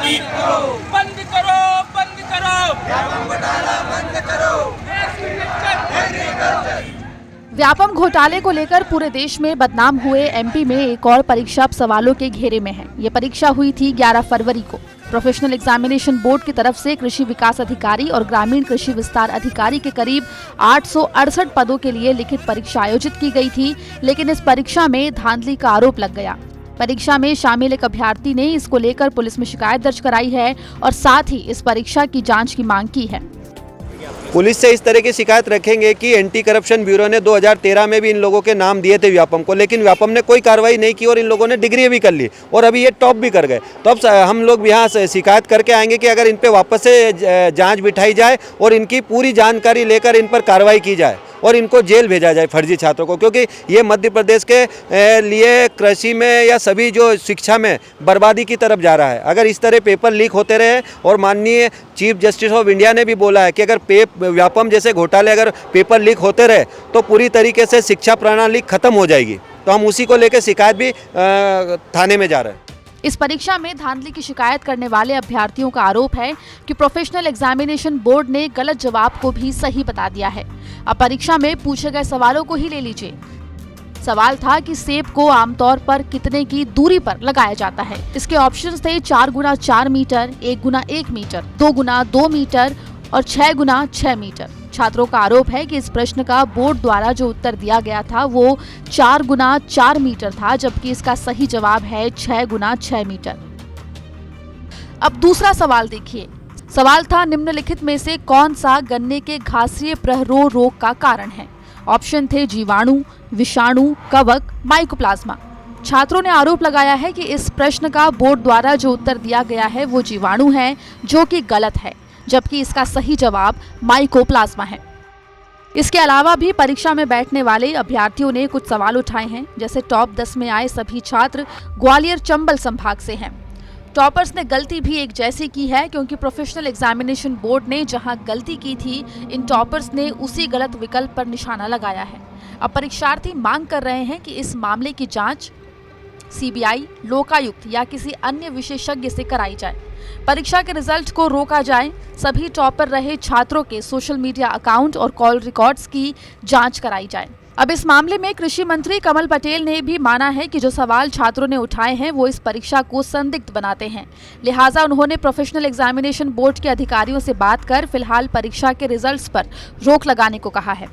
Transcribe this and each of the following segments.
बंद करो, बंद करो, व्यापम घोटाला बंद करो। व्यापम घोटाले को लेकर पूरे देश में बदनाम हुए एमपी में एक और परीक्षा अब सवालों के घेरे में है। ये परीक्षा हुई थी 11 फरवरी को। प्रोफेशनल एग्जामिनेशन बोर्ड की तरफ से कृषि विकास अधिकारी और ग्रामीण कृषि विस्तार अधिकारी के करीब 868 पदों के लिए लिखित परीक्षा आयोजित की गई थी, लेकिन इस परीक्षा में धांधली का आरोप लग गया। परीक्षा में शामिल एक अभ्यर्थी ने इसको लेकर पुलिस में शिकायत दर्ज कराई है और साथ ही इस परीक्षा की जांच की मांग की है। पुलिस से इस तरह की शिकायत रखेंगे कि एंटी करप्शन ब्यूरो ने 2013 में भी इन लोगों के नाम दिए थे व्यापम को, लेकिन व्यापम ने कोई कार्रवाई नहीं की और इन लोगों ने डिग्री भी कर ली और अभी ये टॉप भी कर गए। तो अब हम लोग यहाँ से शिकायत करके आएंगे कि अगर इन पे वापस से जांच बिठाई जाए और इनकी पूरी जानकारी लेकर इन पर कार्रवाई की जाए और इनको जेल भेजा जाए फर्जी छात्रों को, क्योंकि ये मध्य प्रदेश के लिए कृषि में या सभी जो शिक्षा में बर्बादी की तरफ जा रहा है। अगर इस तरह पेपर लीक होते रहे, और माननीय चीफ जस्टिस ऑफ इंडिया ने भी बोला है कि अगर व्यापम जैसे घोटाले अगर पेपर लीक होते रहे तो पूरी तरीके से शिक्षा प्रणाली खत्म हो जाएगी। तो हम उसी को लेकर शिकायत भी थाने में जा रहे हैं। इस परीक्षा में धांधली की शिकायत करने वाले अभ्यर्थियों का आरोप है कि प्रोफेशनल एग्जामिनेशन बोर्ड ने गलत जवाब को भी सही बता दिया है। अब परीक्षा में पूछे गए सवालों को ही ले लीजिए। सवाल था कि सेब को आमतौर पर कितने की दूरी पर लगाया जाता है। इसके ऑप्शंस थे 4 गुना 4 मीटर, 1 गुना 1 मीटर, 2 गुना 2 मीटर और 6 गुना 6 मीटर। छात्रों का आरोप है कि इस प्रश्न का बोर्ड द्वारा जो उत्तर दिया गया था वो 4 गुना 4 मीटर था, जबकि इसका सही जवाब है 6 गुना 6 मीटर। अब दूसरा सवाल देखिए। सवाल था निम्नलिखित में से कौन सा गन्ने के घासीय प्रहरोह रोग का कारण है। ऑप्शन थे जीवाणु, विषाणु, कवक, माइकोप्लाज्मा। छात्रों ने आरोप लगाया है कि इस प्रश्न का बोर्ड द्वारा जो उत्तर दिया गया है वो जीवाणु है, जो कि गलत है, जबकि इसका सही जवाब माइकोप्लाज्मा है। इसके अलावा भी परीक्षा में बैठने वाले अभ्यर्थियों ने कुछ सवाल उठाए हैं, जैसे टॉप 10 में आए सभी छात्र ग्वालियर चंबल संभाग से हैं। टॉपर्स ने गलती भी एक जैसी की है, क्योंकि प्रोफेशनल एग्जामिनेशन बोर्ड ने जहां गलती की थी, इन टॉपर्स ने उसी गलत विकल्प पर निशाना लगाया है। अब परीक्षार्थी मांग कर रहे हैं कि इस मामले की जांच सीबीआई, लोकायुक्त या किसी अन्य विशेषज्ञ से कराई जाए। परीक्षा के रिजल्ट को रोका जाए। सभी टॉपर रहे छात्रों के सोशल मीडिया अकाउंट और कॉल रिकॉर्ड्स की जांच कराई जाए। अब इस मामले में कृषि मंत्री कमल पटेल ने भी माना है कि जो सवाल छात्रों ने उठाए हैं वो इस परीक्षा को संदिग्ध बनाते हैं, लिहाजा उन्होंने प्रोफेशनल एग्जामिनेशन बोर्ड के अधिकारियों से बात कर फिलहाल परीक्षा के रिजल्ट्स पर रोक लगाने को कहा है।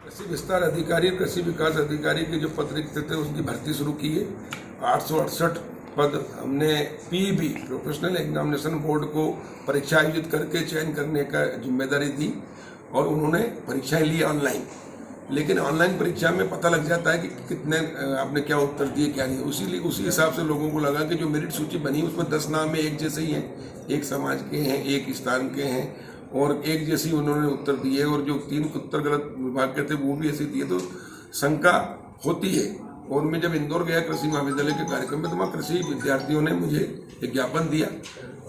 कृषि विस्तार अधिकारी, कृषि विकास अधिकारी के जो पद रिक्त थे उसकी भर्ती शुरू की है। 868 पद हमने पीईबी प्रोफेशनल एग्जामिनेशन बोर्ड को परीक्षा आयोजित करके चयन करने का जिम्मेदारी दी और उन्होंने परीक्षाएं ली ऑनलाइन। लेकिन ऑनलाइन परीक्षा में पता लग जाता है कि कितने आपने क्या उत्तर दिए क्या नहीं। उसी हिसाब से लोगों को लगा कि जो मेरिट सूची बनी उसमें 10 नाम में एक जैसे ही हैं, एक समाज के हैं, एक स्थान के हैं और एक जैसी उन्होंने उत्तर दिए, और जो 3 उत्तर गलत विभाग के थे वो भी ऐसे दिए, तो शंका होती है। और मैं जब इंदौर गया कृषि महाविद्यालय के कार्यक्रम में, तो वहाँ कृषि विद्यार्थियों ने मुझे एक ज्ञापन दिया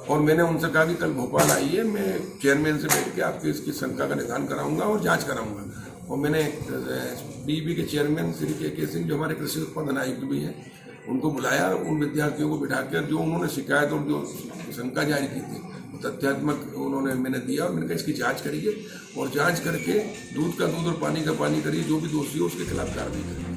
और मैंने उनसे कहा कि कल भोपाल आइए, मैं चेयरमैन से बैठ के आपकी इसकी शंका का निदान कराऊंगा और जांच कराऊंगा। और मैंने पीईबी के चेयरमैन श्री के सिंह, जो हमारे कृषि उत्पादन आयुक्त भी हैं, उनको बुलाया और उन विद्यार्थियों को बिठाकर जो उन्होंने शिकायत और जो शंका जारी की थी तथ्यात्मक उन्होंने मैंने दिया और मैंने कहा इसकी जांच करिए और जांच करके दूध का दूध और पानी का पानी करिए, जो भी दोषी हो उसके खिलाफ कार्रवाई करिए।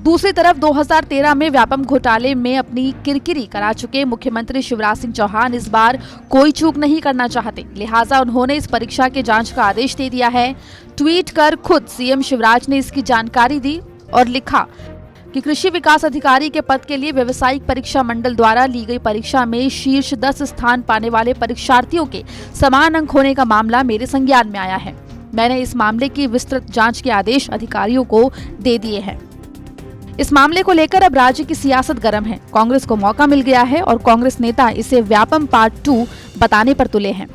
दूसरी तरफ 2013 में व्यापम घोटाले में अपनी किरकिरी करा चुके मुख्यमंत्री शिवराज सिंह चौहान इस बार कोई चूक नहीं करना चाहते, लिहाजा उन्होंने इस परीक्षा के जांच का आदेश दे दिया है। ट्वीट कर खुद सीएम शिवराज ने इसकी जानकारी दी और लिखा कि कृषि विकास अधिकारी के पद के लिए व्यावसायिक परीक्षा मंडल द्वारा ली गई परीक्षा में शीर्ष 10 स्थान पाने वाले परीक्षार्थियों के समान अंक होने का मामला मेरे संज्ञान में आया है। मैंने इस मामले की विस्तृत जांच के आदेश अधिकारियों को दे दिए हैं। इस मामले को लेकर अब राज्य की सियासत गर्म है। कांग्रेस को मौका मिल गया है और कांग्रेस नेता इसे व्यापम पार्ट 2 बताने पर तुले हैं।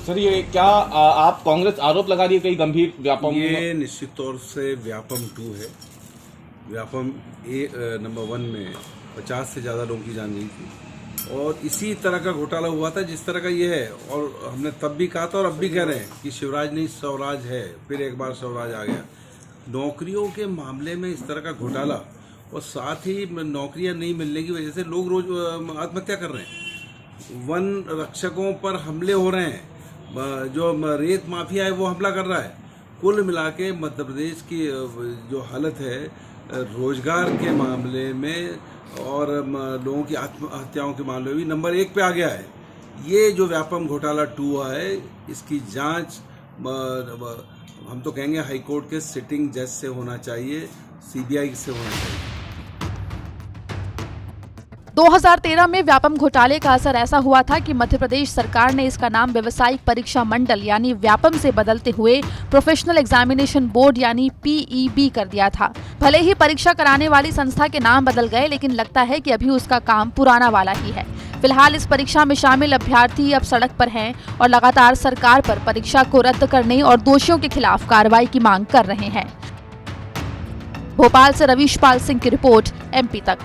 सर, ये क्या आप कांग्रेस आरोप लगा रही है कई गंभीर व्यापम? ये निश्चित तौर से व्यापम 2 है। व्यापम नंबर 1 में 50 से ज़्यादा लोगों की जान गई थी और इसी तरह का घोटाला हुआ था जिस तरह का ये है। और हमने तब भी कहा था और अब भी कह रहे हैं कि शिवराज नहीं स्वराज है, फिर एक बार स्वराज आ गया। नौकरियों के मामले में इस तरह का घोटाला और साथ ही नौकरियां नहीं मिलने की वजह से लोग रोज आत्महत्या कर रहे हैं। वन रक्षकों पर हमले हो रहे हैं, जो रेत माफिया है वो हमला कर रहा है। कुल मिला के मध्य प्रदेश की जो हालत है रोजगार के मामले में और लोगों की आत्महत्याओं के मामले में भी नंबर 1 पे आ गया है। ये जो व्यापम घोटाला 2 हुआ है, इसकी जांच हम तो कहेंगे हाई कोर्ट के सिटिंग जज से होना चाहिए, सीबीआई से होना चाहिए। 2013 में व्यापम घोटाले का असर ऐसा हुआ था कि मध्य प्रदेश सरकार ने इसका नाम व्यवसायिक परीक्षा मंडल यानी व्यापम से बदलते हुए प्रोफेशनल एग्जामिनेशन बोर्ड यानी PEB कर दिया था। भले ही परीक्षा कराने वाली संस्था के नाम बदल गए, लेकिन लगता है कि अभी उसका काम पुराना वाला ही है। फिलहाल इस परीक्षा में शामिल अभ्यर्थी अब सड़क पर हैं और लगातार सरकार पर परीक्षा को रद्द करने और दोषियों के खिलाफ कार्रवाई की मांग कर रहे हैं। भोपाल से रवीश पाल सिंह की रिपोर्ट, MP तक।